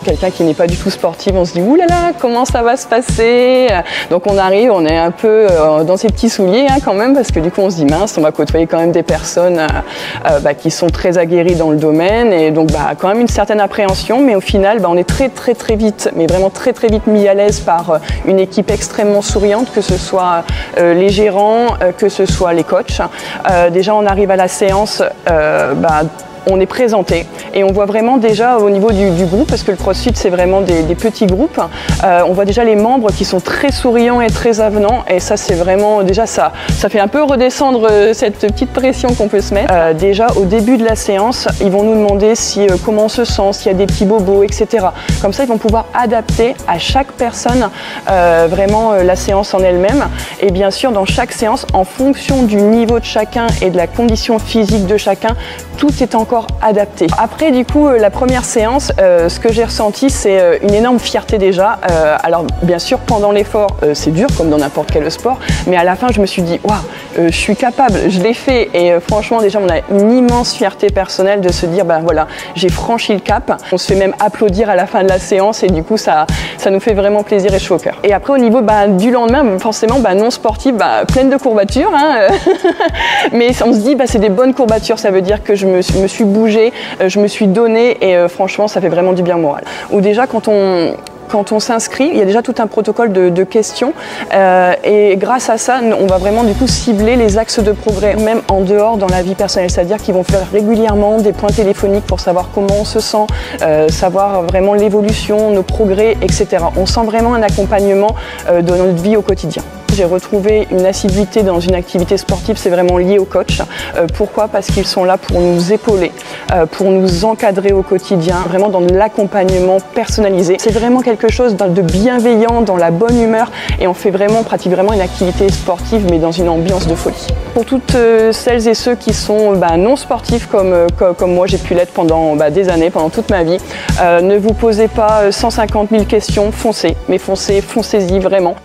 Quelqu'un qui n'est pas du tout sportif, on se dit « Ouh là là, comment ça va se passer ?» Donc on arrive, on est un peu dans ses petits souliers quand même, parce que du coup on se dit « Mince, on va côtoyer quand même des personnes qui sont très aguerries dans le domaine. » Et donc quand même une certaine appréhension, mais au final on est très vite, mais vraiment très vite mis à l'aise par une équipe extrêmement souriante, que ce soit les gérants, que ce soit les coachs. Déjà on arrive à la séance, on est présenté et on voit vraiment déjà au niveau du groupe, parce que le CrossFit c'est vraiment des petits groupes, on voit déjà les membres qui sont très souriants et très avenants, et ça c'est vraiment déjà ça fait un peu redescendre cette petite pression qu'on peut se mettre. Déjà au début de la séance, ils vont nous demander comment on se sent, s'il y a des petits bobos, etc. Comme ça ils vont pouvoir adapter à chaque personne vraiment la séance en elle-même, et bien sûr dans chaque séance, en fonction du niveau de chacun et de la condition physique de chacun, tout est encore adapté. Après du coup la première séance, ce que j'ai ressenti c'est une énorme fierté déjà. Alors bien sûr pendant l'effort c'est dur comme dans n'importe quel sport, mais à la fin je me suis dit waouh, je suis capable, je l'ai fait, et franchement déjà on a une immense fierté personnelle de se dire voilà, j'ai franchi le cap. On se fait même applaudir à la fin de la séance, et du coup ça nous fait vraiment plaisir et chaud au cœur. Et après au niveau du lendemain, forcément non sportif, pleine de courbatures mais on se dit c'est des bonnes courbatures, ça veut dire que je me suis bougé, je me suis donné, et franchement ça fait vraiment du bien au moral. Ou déjà quand on s'inscrit, il y a déjà tout un protocole de questions, et grâce à ça, on va vraiment du coup cibler les axes de progrès, même en dehors dans la vie personnelle, c'est-à-dire qu'ils vont faire régulièrement des points téléphoniques pour savoir comment on se sent, savoir vraiment l'évolution, nos progrès, etc. On sent vraiment un accompagnement de notre vie au quotidien. J'ai retrouvé une assiduité dans une activité sportive, c'est vraiment lié au coach. Pourquoi? Parce qu'ils sont là pour nous épauler, pour nous encadrer au quotidien, vraiment dans de l'accompagnement personnalisé. C'est vraiment quelque chose de bienveillant, dans la bonne humeur, et on pratique vraiment une activité sportive, mais dans une ambiance de folie. Pour toutes celles et ceux qui sont non sportifs comme moi j'ai pu l'être pendant des années, pendant toute ma vie, ne vous posez pas 150 000 questions, foncez, mais foncez-y vraiment.